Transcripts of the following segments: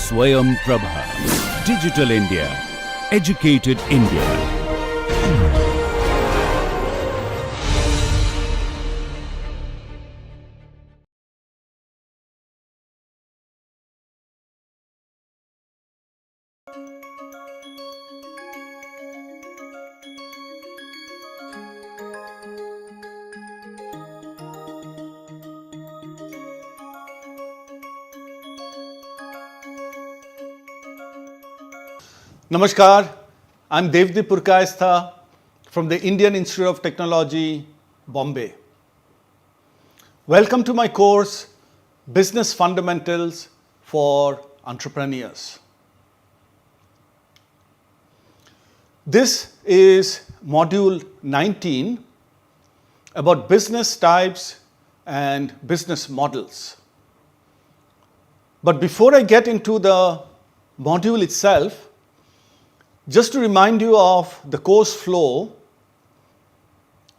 Swayam Prabha. Digital India. Educated India. Namaskar, I'm Devdip Purkayastha from the Indian Institute of Technology, Bombay. Welcome to my course, Business Fundamentals for Entrepreneurs. This is module 19 about business types and business models. But before I get into the module itself, just to remind you of the course flow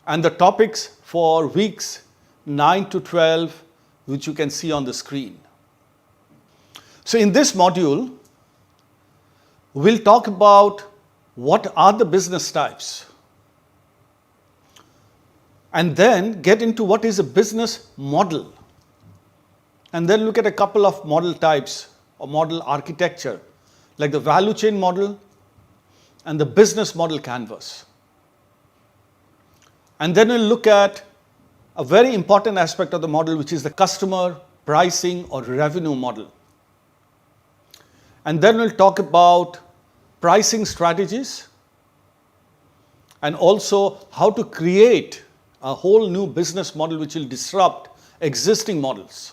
and the topics for weeks 9 to 12, which you can see on the screen. So in this module, we'll talk about what are the business types, and then get into what is a business model, and then look at a couple of model types or model architecture, like the value chain model and the business model canvas. And then we'll look at a very important aspect of the model, which is the customer pricing or revenue model. And then we'll talk about pricing strategies and also how to create a whole new business model which will disrupt existing models.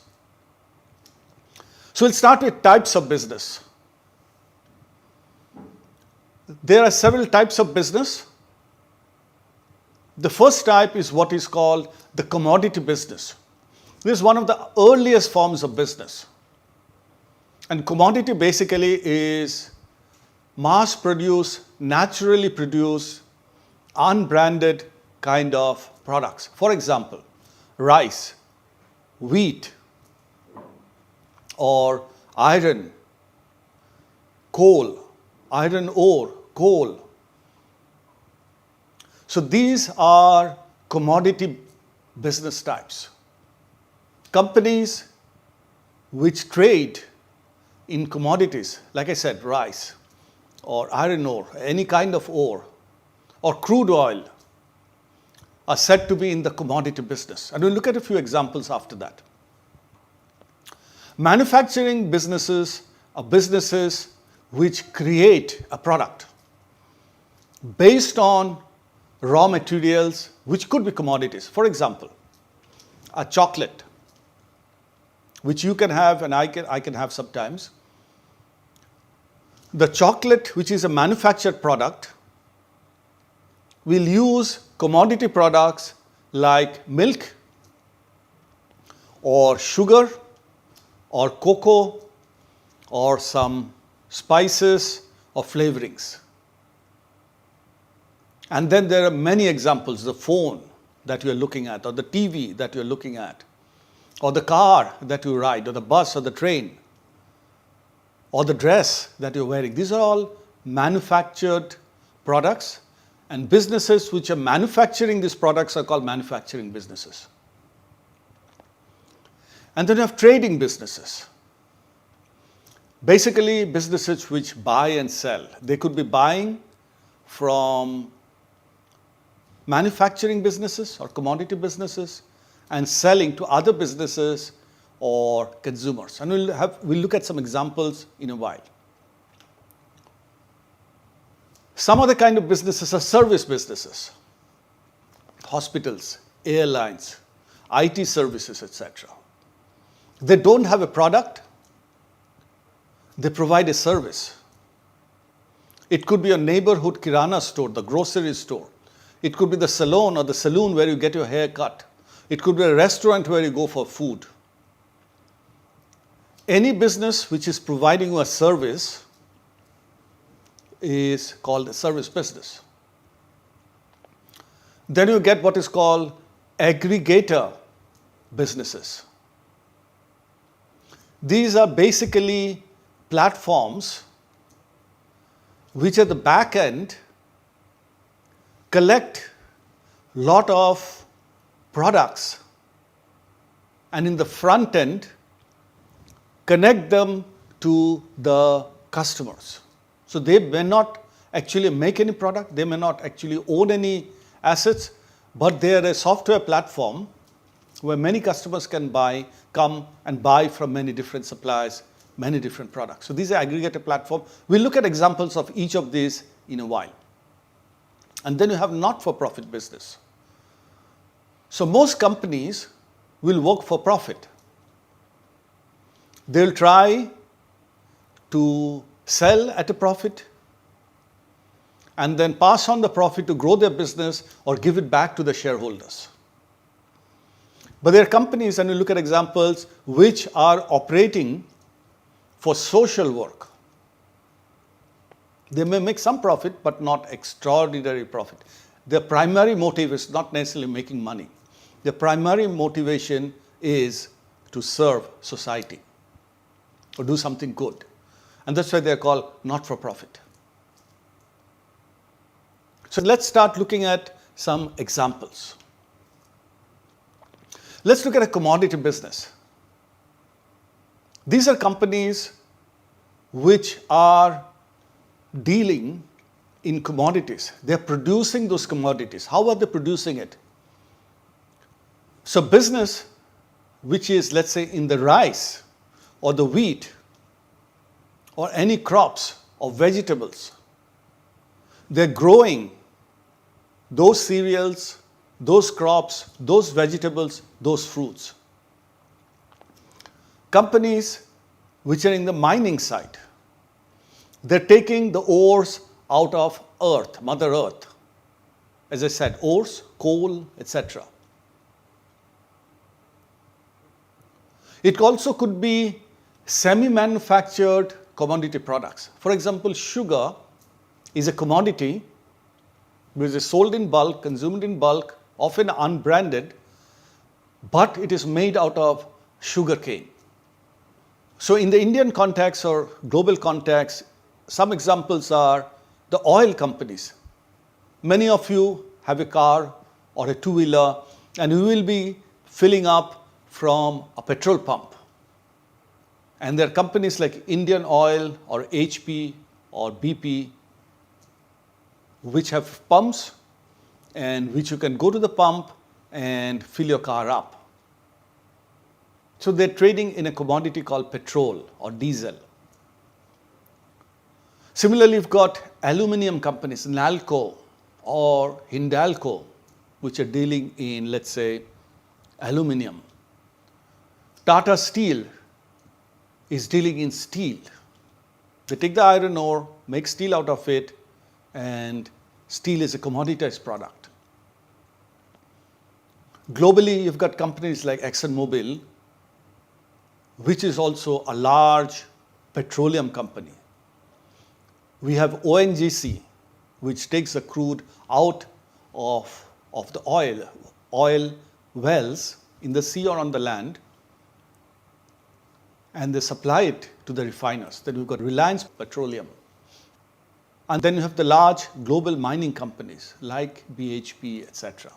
So we'll start with types of business. There are several types of business. The first type is what is called the commodity business. This is one of the earliest forms of business. And commodity basically is mass produced, naturally produced, unbranded kind of products. For example, rice, wheat, or iron, coal, iron ore, coal. So these are commodity business types. Companies which trade in commodities, like I said, rice or iron ore, any kind of ore, or crude oil, are said to be in the commodity business. And we'll look at a few examples after that. Manufacturing businesses are businesses which create a product based on raw materials which could be commodities. For example, a chocolate, which you can have and I can have sometimes. The chocolate, which is a manufactured product, will use commodity products like milk or sugar or cocoa or some spices or flavorings. And then there are many examples, the phone that you're looking at, or the TV that you're looking at, or the car that you ride, or the bus or the train, or the dress that you're wearing. These are all manufactured products, and businesses which are manufacturing these products are called manufacturing businesses. And then you have trading businesses. Basically, businesses which buy and sell. They could be buying from manufacturing businesses or commodity businesses and selling to other businesses or consumers. And we'll look at some examples in a while. Some other kind of businesses are service businesses. Hospitals, airlines, IT services, etc. They don't have a product. They provide a service. It could be a neighborhood kirana store, the grocery store. It could be the salon or the saloon where you get your hair cut. It could be a restaurant where you go for food. Any business which is providing you a service is called a service business. Then you get what is called aggregator businesses. These are basically platforms which at the back end collect lot of products and in the front end connect them to the customers. So they may not actually make any product, they may not actually own any assets, but they are a software platform where many customers can come and buy from many different suppliers, many different products. So these are aggregator platform. We'll look at examples of each of these in a while. And then you have not-for-profit business. So most companies will work for profit. They'll try to sell at a profit and then pass on the profit to grow their business or give it back to the shareholders. But there are companies, and you look at examples, which are operating for social work. They may make some profit, but not extraordinary profit. Their primary motive is not necessarily making money. Their primary motivation is to serve society or do something good. And that's why they're called not-for-profit. So let's start looking at some examples. Let's look at a commodity business. These are companies which are dealing in commodities. They're producing those commodities. How are they producing it? So business which is, let's say, in the rice or the wheat or any crops or vegetables, they're growing those cereals, those crops, those vegetables, those fruits. Companies which are in the mining side, they're taking the ores out of earth, Mother Earth. As I said, ores, coal, etc. It also could be semi-manufactured commodity products. For example, sugar is a commodity which is sold in bulk, consumed in bulk, often unbranded, but it is made out of sugar cane. So in the Indian context or global context, some examples are the oil companies. Many of you have a car or a two-wheeler and you will be filling up from a petrol pump. And there are companies like Indian Oil or HP or BP which have pumps and which you can go to the pump and fill your car up. So they're trading in a commodity called petrol or diesel. Similarly, you've got aluminum companies, Nalco or Hindalco, which are dealing in, let's say, aluminum. Tata Steel is dealing in steel. They take the iron ore, make steel out of it, and steel is a commoditized product. Globally, you've got companies like ExxonMobil, which is also a large petroleum company. We have ONGC, which takes the crude out of the oil wells in the sea or on the land, and they supply it to the refiners. Then we've got Reliance Petroleum. And then you have the large global mining companies like BHP, etc.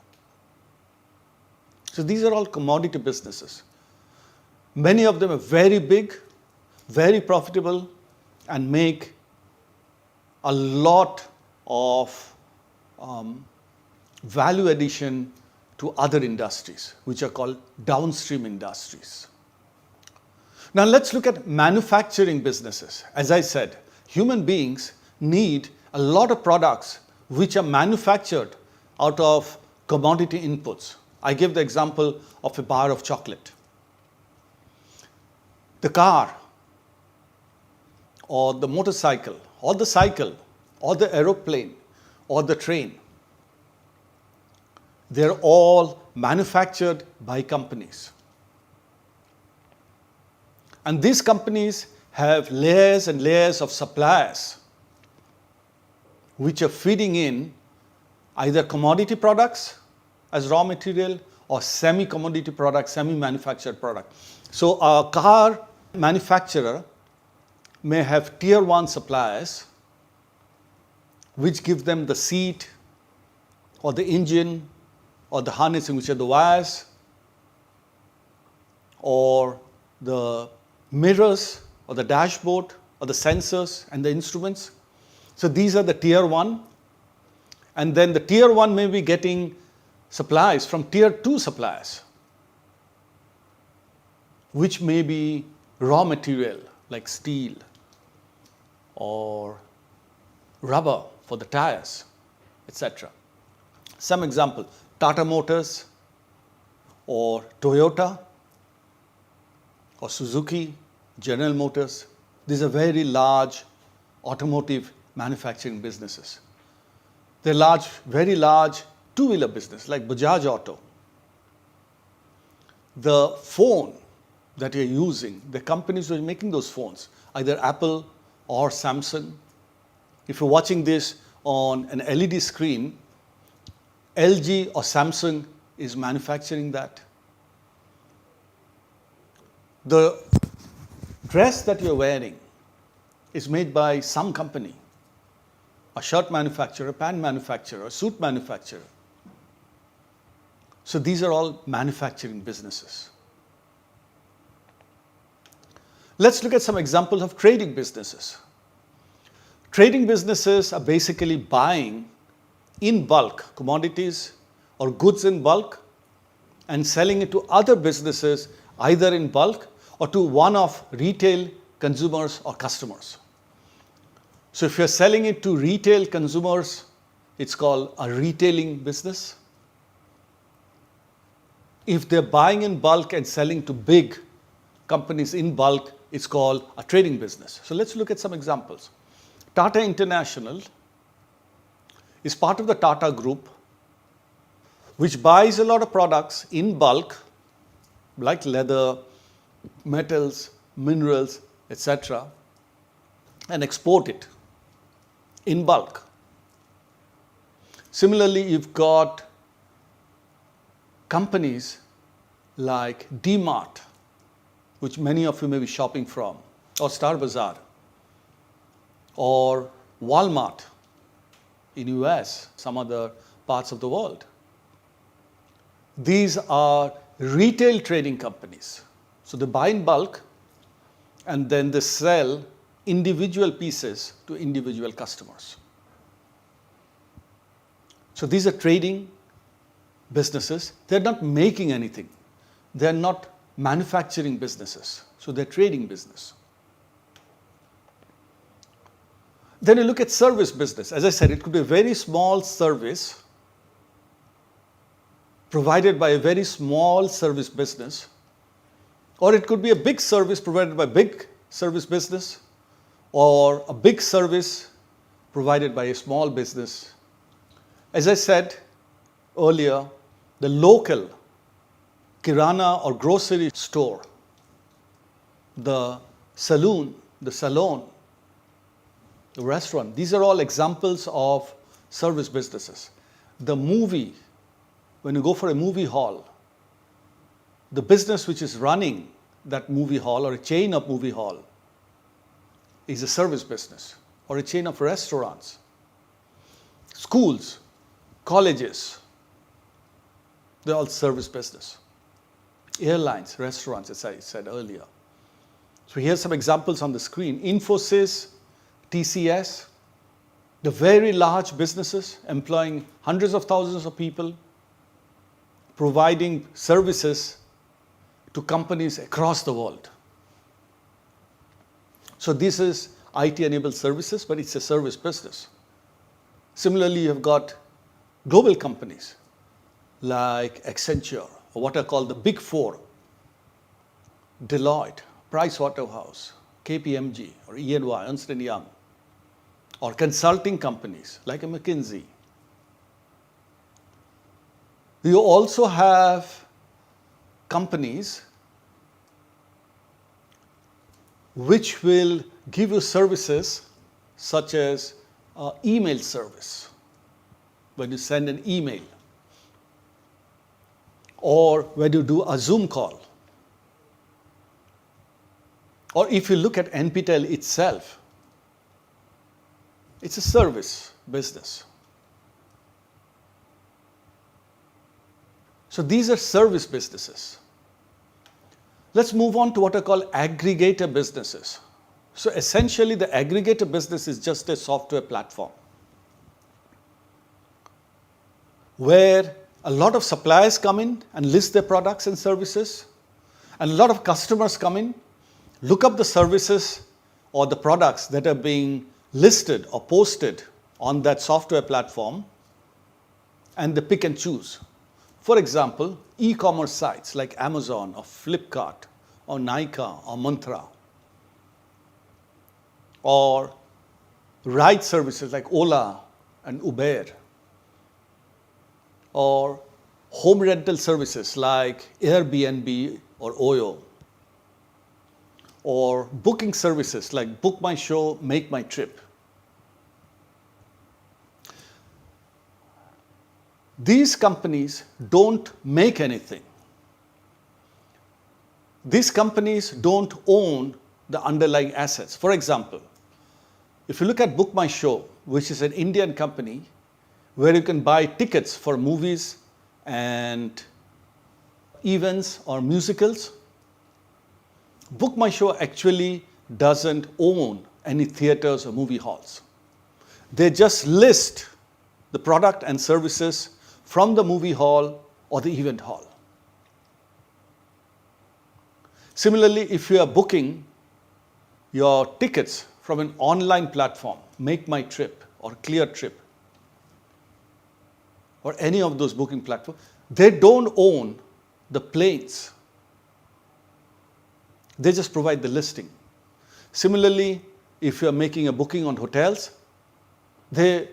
So these are all commodity businesses. Many of them are very big, very profitable, and make a lot of value addition to other industries, which are called downstream industries. Now let's look at manufacturing businesses. As I said, human beings need a lot of products which are manufactured out of commodity inputs. I give the example of a bar of chocolate. The car or the motorcycle or the cycle or the aeroplane or the train, they're all manufactured by companies. And these companies have layers and layers of suppliers which are feeding in either commodity products as raw material or semi-commodity products, semi-manufactured product. So a car manufacturer may have tier 1 suppliers which give them the seat or the engine or the harnessing, which are the wires, or the mirrors or the dashboard or the sensors and the instruments. So these are the tier 1. And then the tier 1 may be getting supplies from tier 2 suppliers, which may be raw material like steel or rubber for the tires, etc. Some example, Tata Motors or Toyota or Suzuki, General Motors. These are very large automotive manufacturing businesses. They're large, very large two-wheeler business like Bajaj Auto. The phone that you're using, the companies who are making those phones, either Apple or Samsung. If you're watching this on an LED screen, LG or Samsung is manufacturing that. The dress that you're wearing is made by some company, a shirt manufacturer, a pant manufacturer, a suit manufacturer. So these are all manufacturing businesses. Let's look at some examples of trading businesses. Trading businesses are basically buying in bulk commodities or goods in bulk and selling it to other businesses either in bulk or to one-off retail consumers or customers. So if you're selling it to retail consumers, it's called a retailing business. If they're buying in bulk and selling to big companies in bulk, it's called a trading business. So let's look at some examples. Tata International is part of the Tata Group, which buys a lot of products in bulk, like leather, metals, minerals, etc., and export it in bulk. Similarly, you've got companies like D-Mart, which many of you may be shopping from, or Star Bazaar, or Walmart in US, some other parts of the world. These are retail trading companies. So they buy in bulk and then they sell individual pieces to individual customers. So these are trading businesses. They're not making anything. They're not manufacturing businesses. So they're trading business. Then you look at service business. As I said, it could be a very small service provided by a very small service business, or it could be a big service provided by a big service business, or a big service provided by a small business. As I said earlier, the local kirana or grocery store, the salon, the restaurant, these are all examples of service businesses. The movie, when you go for a movie hall, the business which is running that movie hall or a chain of movie hall is a service business, or a chain of restaurants. Schools, colleges, they're all service business. Airlines, restaurants, as I said earlier. So here's some examples on the screen. Infosys, TCS, the very large businesses employing hundreds of thousands of people, providing services to companies across the world. So this is IT-enabled services, but it's a service business. Similarly, you've got global companies like Accenture, or what are called the Big Four, Deloitte, Pricewaterhouse, KPMG, or E&Y, Ernst & Young, or consulting companies like a McKinsey. You also have companies which will give you services such as email service, when you send an email, or when you do a Zoom call. Or if you look at NPTEL itself, it's a service business. So these are service businesses. Let's move on to what are called aggregator businesses. So essentially, the aggregator business is just a software platform where a lot of suppliers come in and list their products and services, and a lot of customers come in, look up the services or the products that are being listed or posted on that software platform, and they pick and choose. For example, e-commerce sites like Amazon or Flipkart or Nykaa or Mantra, or ride services like Ola and Uber, or home rental services like Airbnb or Oyo, or booking services like Book My Show, Make My Trip. These companies don't make anything. These companies don't own the underlying assets. For example, if you look at Book My Show, which is an Indian company where you can buy tickets for movies and events or musicals, Book My Show actually doesn't own any theaters or movie halls. They just list the product and services from the movie hall or the event hall. Similarly, if you are booking your tickets from an online platform, Make My Trip or Clear Trip, or any of those booking platforms, they don't own the planes. They just provide the listing. Similarly, if you are making a booking on hotels, the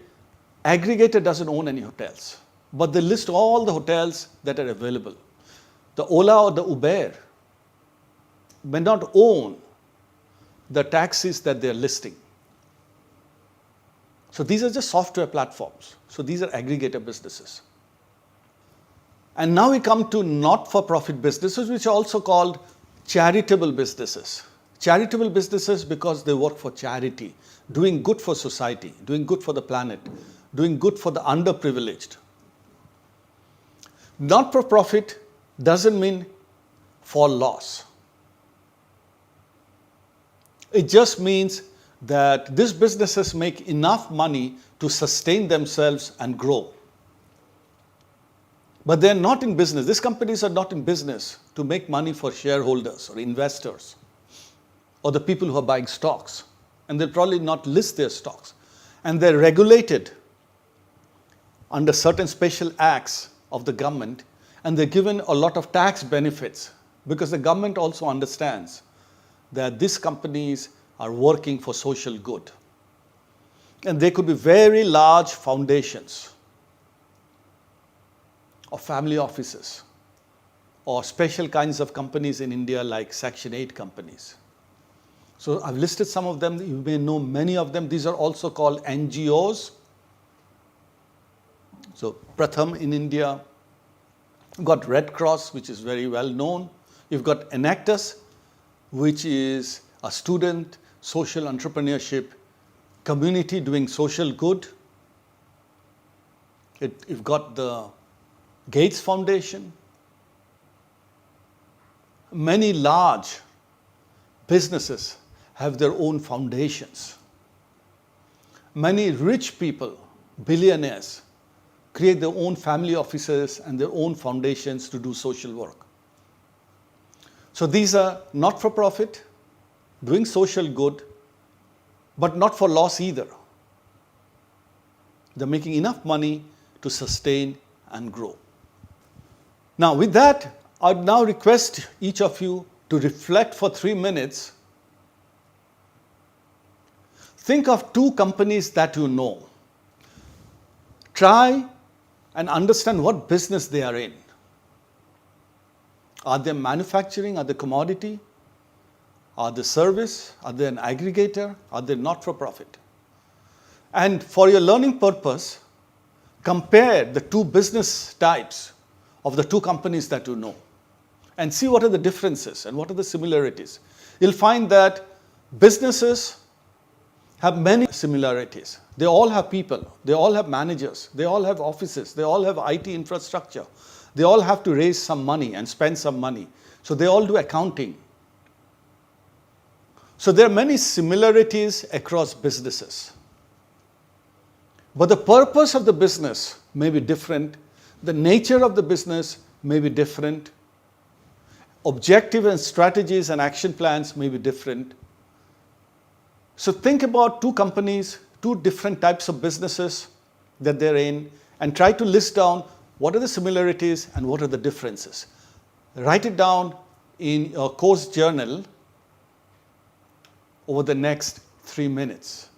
aggregator doesn't own any hotels, but they list all the hotels that are available. The Ola or the Uber may not own the taxis that they are listing. So these are just software platforms. So these are aggregator businesses. And now we come to not-for-profit businesses, which are also called charitable businesses. Charitable businesses because they work for charity, doing good for society, doing good for the planet, doing good for the underprivileged. Not-for-profit doesn't mean for loss. It just means that these businesses make enough money to sustain themselves and grow. But they're not in business. These companies are not in business to make money for shareholders or investors or the people who are buying stocks. And they'll probably not list their stocks. And they're regulated under certain special acts of the government, and they're given a lot of tax benefits because the government also understands that these companies are working for social good. And they could be very large foundations or family offices or special kinds of companies in India like Section 8 companies. So I've listed some of them. You may know many of them. These are also called NGOs. So Pratham in India. You've got Red Cross, which is very well known. You've got Enactus, which is a student social entrepreneurship community doing social good. You've got the Gates Foundation. Many large businesses have their own foundations. Many rich people, billionaires, create their own family offices and their own foundations to do social work. So these are not-for-profit, doing social good, but not for loss either. They're making enough money to sustain and grow. Now with that, I'd now request each of you to reflect for 3 minutes. Think of 2 companies that you know. Try and understand what business they are in. Are they manufacturing? Are they commodity? Are they service? Are they an aggregator? Are they not-for-profit? And for your learning purpose, compare the 2 business types of the 2 companies that you know. and see what are the differences and what are the similarities. You'll find that businesses have many similarities. They all have people, they all have managers, they all have offices, they all have IT infrastructure, they all have to raise some money and spend some money. So they all do accounting. So there are many similarities across businesses. But the purpose of the business may be different, the nature of the business may be different, objective and strategies and action plans may be different. So think about two companies, two different types of businesses that they're in, and try to list down what are the similarities and what are the differences. Write it down in your course journal over the next 3 minutes.